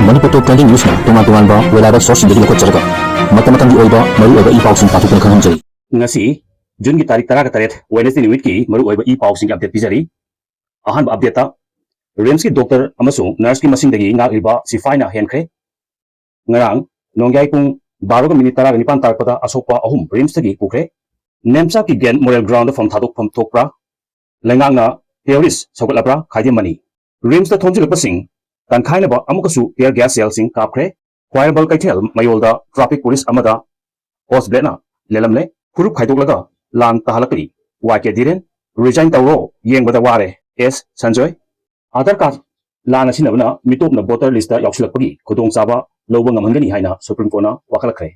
Manipur Top 20 News na tungan-tungan ba wala ba source dari lokot jarga mata-matang di oiba maru oiba i-pausing patukan khangjai ngasi June ki tarik tara ka taret Wednesday ni week ki maru oiba i-pausing update pijari ahan ba update ta RIMS ki doctor amasung nurse ki masing dagi ngak iba si faina henkre ngarang nongyai pung 12 minute tara ni pan tarpada asokpa ahum RIMS tagi pukre nemsa ki gen moral ground from thadok pham thokpra lengang na terrorist sokolabra khaidi mani RIMS ta thonjil pasing kan khaina ba amukasu tear gas cell sing kapkre Choirbal Kaitel mayolda traffic police amada host blena lelamle kurup khaidolaga lan tahalakli wake diren resign tawro yengbada ware s sanjoy Aadhaar card lan asinabna mitopna voter list da yaksulakpagi khudong chaba loba ngamhangani haina supreme court na wakalakre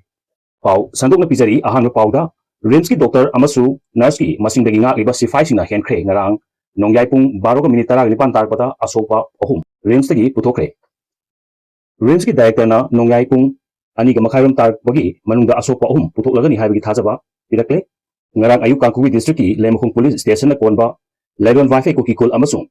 pau sandokna pijari ahan pauda RIMS ki doctor amasu nurse ki masingdagi nga liba sifai sina henkre ngarang nongyai pung 12 minute tara lipan tarpada asopa ahum RIMS tagi puthokre RIMS ki director na nongyai pung ani ga makhairam tarpagi manungda asopa ahum puthoklagani haibagi thajaba pirakle ngarang ayuk kangkuwi district ki lemkhung police station na konba leron wifi ko kikul amasung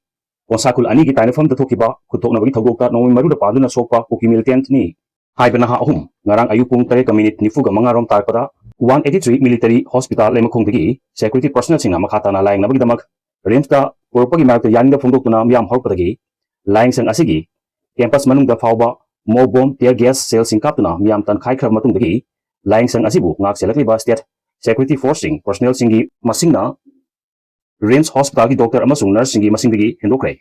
Konsakul ani ki tainafam da thokiba kuthokna bagi thogokta nongmi maru da paduna sokpa kuki militant ni haibana ha ahum ngarang ayupung 3 minute nifuga mangarom tarpada 183 military hospital lemkhung dagi security personnel singa makhata na laing na bagi damak RIMS da porpagi marakta yaninga phongdoktuna miyam horpadagi laing sang asigi campus manungda phawba mob bomb tear gas cell singkaptuna miyam tan khai khra matungdagi laing sang asibu ngak selakliba state security forcing personnel singi masingna RIMS hospital ki doctor amasung nurse singi masingdagi hendokre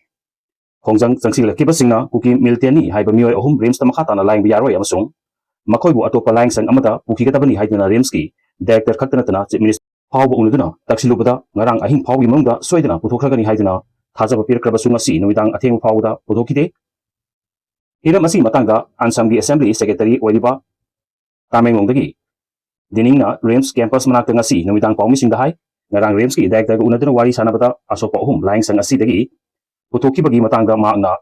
khongjang changsilakkiba singna kuki milteni haiba mioi ahum RIMS ta makhata na laing biyaroi amasung makhoibu atopa laing sang amada pukhigatabani haiduna RIMS ki director khaktana tana chief minister phawba unuduna taksilubada ngarang ahing phawgi mangda soidana puthokhragani haiduna thajaba pirkrabasung asi nuidang atheng phawda puthokide hiram asi matangda Ansamgi assembly secretary oiriba Tamenglongdagi diningna RIMS campus manakta ngasi nuidang pawmisingda hai ngarang RIMS ki director ga unaduna wari sanabada asopa ahum laing sang asi dagi puthokibagi matangda maakna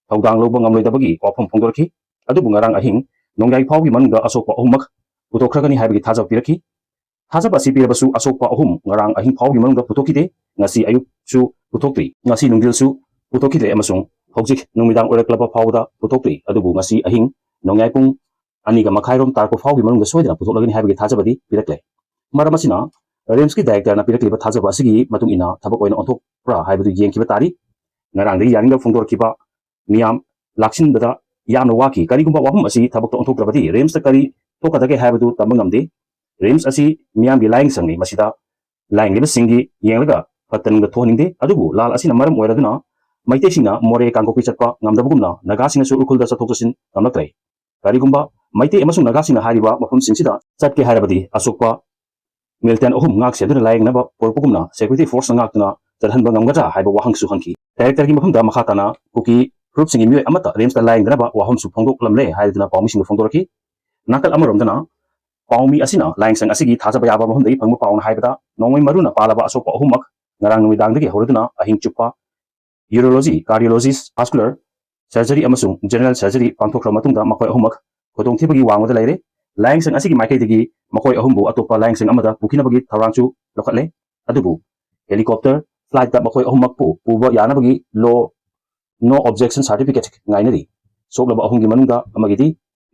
thawdang loba ngamloidabagi wafam phongdorki adubu ngarang ahing nongyai phawgi manungda asopa ahumak puthokhragani haibagi thajaba piraki thajaba asi pirabasu asopa ahum ngarang ahing phawgi manungda puthokide ngasi ayuk su puthokri ngasi nungdil su puthokide amasung hojik numidang oraklaba phawda puthokri adubu ngasi ahing nongyai pung aniga makhairom tarko phawgi manungda soidana puthoklagani haibagi thajabadi pirakle maramasina RIMS ki director na pirakliba thajaba asigi matung ina thabak oina onthokpra haibadu yengkiba tari ngarangdagi yaninga phongdorkiba miyam laksinbada yamna waki karigumba wahum asi thabak to onthokrabadi RIMS ta kari thokadage haibadu tamangamde RIMS asi miyam gi laing sangni masida laing liba singi yenglaga fatanungda thohningde adubu lal asina maram oiraduna maite singna more kangkopi chatpa ngamdabugumna naga singna su ukhulda chathokjasin kamlakrai karigumba maite amasung naga singna hariba mafum singsida chatke hairabadi asokpa Milton ahum ngak seduna laing naba porpugumna security force ngakna jarhanba ngamgata haiba wahang su hanki director gi mafumda makhatana kuki group singi mioi amata RIMS ta laing dana ba wahum su phongdok lamle haiduna pawmi sing phongdorki nakal amarom dana pawmi asina laing sang asigi thajaba yaba mahum dei phangmu pawna haibada nongmai maruna palaba asopa ahumak ngarang numidang dagi horaduna ahing chupa urology cardiologist vascular surgery amasung general surgery pangthokra matungda makoi ahumak khodong thibagi wangwada leire laing sang asigi maikai dagi makoi ahumbu atopa laing sang amada pukhinabagi tharangchu lokhatle adubu helicopter flight da makoi ahumak puba yanabagi no objection certificate ngainari soklaba ahumgi manungda amagidi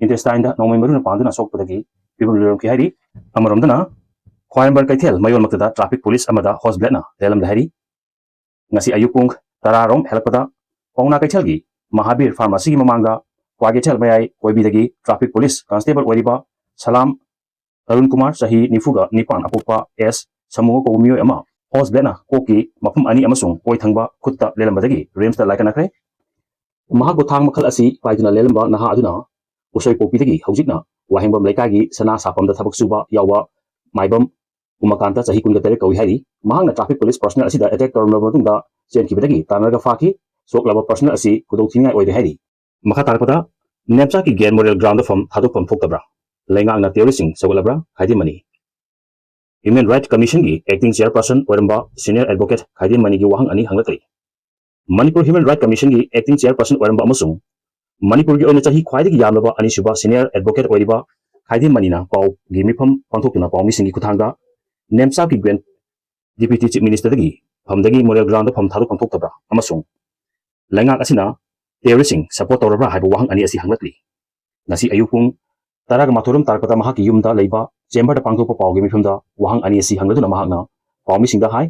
intestine da nongmai maruna panduna sokpadagi people learn ki hari amaromdana Choirbal Kaitel mayol maktada traffic police amada host blena lelam lahari ngasi ayupung tararom helakpada pongna Kaitel gi Mahabir pharmacy gi mamanga Kwagechel mayai koibidagi traffic police constable oiriba Salam Arun Kumar sahi nifuga nipan apopa S samungo ko miyo ama host blena koki mafum ani amasung koi thangba khutta lelambadagi RIMS da laikanakre mahago thang makhal asi paiduna lelamba naha aduna usoi popidagi haujikna wahengbam laikagi sana sapamda thabak suba yawa maibam umakanta sahi kunga tere kawi hari mahangna traffic police personnel asida attack torna matungda chenkibadagi tanarga faki soklaba personnel asi kudong thingai oide hari makha tarpada nemcha ki gen moral ground from thadopam thoktabra lengang na terrorising sogolabra khaidi mani Human Rights Commission gi acting chairperson oramba senior advocate khaidi mani gi wahang ani hanglatri Manipur Human Rights Commission gi acting chairperson oramba amasung Manipur gi ona chahi khwaidagi yamlaba ani suba senior advocate oriba khaidi mani na paw gi mifam pangthokna paw mi singi kuthangda nemcha ki gwen deputy chief minister dagi phamdagi moral ground pham thadu pangthoktabra amasung lengang asina terrorising support torabra haiba wahang ani asi hanglatli ngasi ayuk pung taraga mathurum tarpata mahaki yumda leiba chamber da pangthokpa pawgi mifumda wahang ani asi hangladuna mahakna pawmi singda hai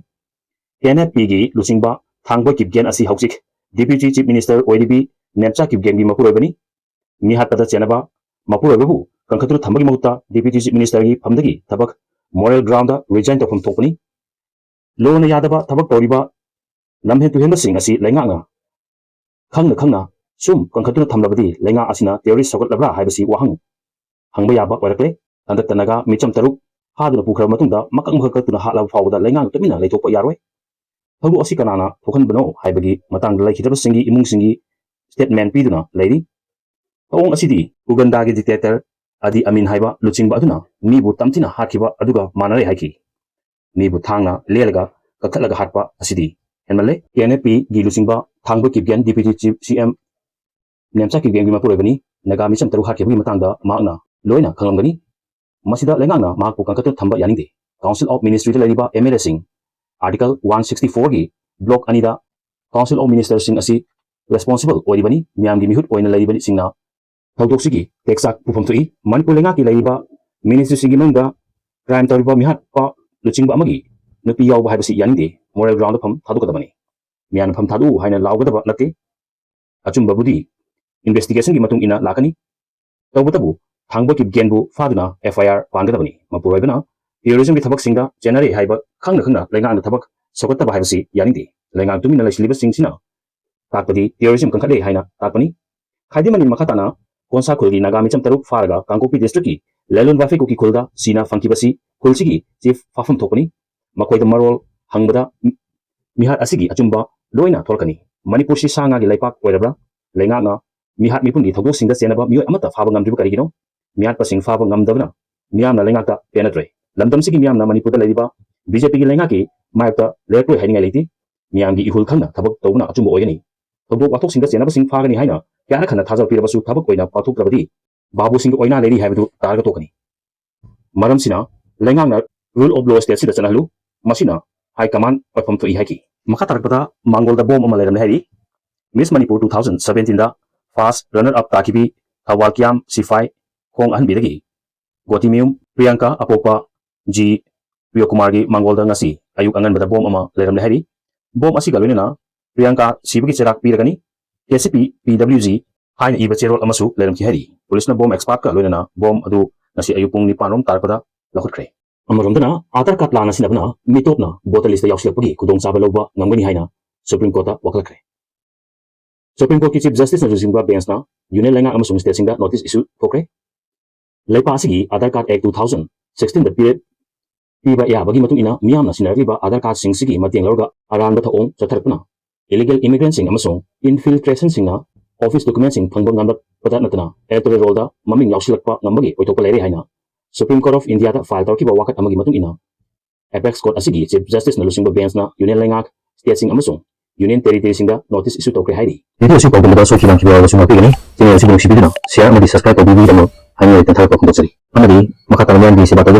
NFP gi lusingba thangba kipgen asi hausik Deputy Chief Minister OIDB Nemcha kipgen gi mapuroibani mi hatpada chenaba mapuroibahu kankhatru thambagi mahutta Deputy Chief Minister gi phamdagi thabak moral ground da resign tawfam thokpani lona yadaba thabak tawriba lamhe tuhenba sing asi lenganga khangna sum kankhatru thamlabadi lenga asina terrorist sokat labra haibasi wahang hangba yaba oirakle andak tanaga micham taruk haduna pukhra matungda makak mukhakatuna halab fawda lenga tumina leithokpa yaroi thaudu asi kanana thokhanbano haibagi matangda laikhidaba singi imung singi statement piduna leiri awong asidi Uganda gi dictator Adi Amin haiba luchingba aduna nibu tamtina hatkiba aduga manare haiki nibu thangna lelaga kakhatlaga hatpa asidi henmale NFP gi luchingba thangba kipgen Deputy Chief CM Nemcha kipgen gi mapuroibani naga micham taru hatkiba matangda maakna loina khangamgani masida lengana mahakpu kankhatru thamba yaningde Council of Ministry da leriba MLA sing Article 164 gi block anida Council of Ministers sing asi responsible oiribani miyamgi mihut oina leribani singna thaudoksigi teksak pufam thui Manipur lenga ki leriba ministry singi mangda crime tariba mihat pa luchingba amagi nupi yawba haibasi yaningde moral ground pham thadukadabani miyan pham thadu haina lawgadaba nate achumba budi investigation gi matung ina lakani tawbatabu thangba ki genbu faduna FIR pangadabani mapuroibana terrorism gi thabak singda generate haiba khangna lenga na thabak sokattaba haibasi yaningde lenga tumina laisliba singsina takpadi terrorism kankhade haina takpani khaidimani makhatana konsa khulgi naga micham taruk faraga Kangkopi district ki lelun wafe ko ki khulda sina fangkibasi khulsigi chief fafam thokani makoida marol hangbada mihat asigi achumba loina tholkani Manipur si sanga gi laipak oirabra lenga nga mihat mipungi thogok singda senaba mioi amata faba ngamdribu karigino mihat pasing faba ngamdabna miyamna lenga ta penetre lamdam sigi miyamna Manipur da leriba BJP gi lenga ki mayakta lertoi hainga leiti miyamgi ihul khangna thabak tawna achumba oigani thogok wathok singda senaba sing fagani haina kyana khana thajal pirabasu thabak oina pathuk trabadi babu sing oina leri haibu targa tokani maram sina lengangna rule of law state sida chanalu masina high command perform to ihaki makha tarakpada mangol da bom amaleram hari Miss Manipur 2017 da first runner up takibi Thawalkiam Sifai khong an bidagi Gotimium Priyanka Apopa G Priyakumar gi mangol da ngasi ayuk angan bada bom ama leram hari bom asi galwena Priyanka sibagi cherak piragani KCP PWG haina iba cherol amasu leram ki hari police na bom expert ka loina bom adu nasi ayupung ni panom tarpada lakhutkhre amaromdana Aadhaar card lana sinabna mitopna bottle list yausilapagi khudong chaba loba ngamgani haina Supreme Court wakalkhre Supreme Court ki Chief Justice na Jingba bench na union lenga amasung state singa notice issue thokre leipa asigi Aadhaar Card Act 2016 da period piba ya bagi matung ina miyamna sinariba Aadhaar card sing sigi mateng lorga aranba thaong chatharpna illegal immigrant sing amasung infiltration singa office document sing phangba ngamlak pada natana electoral roll da maming yausilakpa ngambagi oitokpa lere haina Supreme Court of India da file tawkiba wakat amagi matung ina Apex Court asigi Chief Justice na lusingba bench na union lengak state sing amasung union territory sing da notice issue tokre hairi video si pagdamda so kilang kibawa sung apigani channel si bidina share amadi subscribe tawbibi damo haini tan thar pa kundosari amadi makatalan di sebata de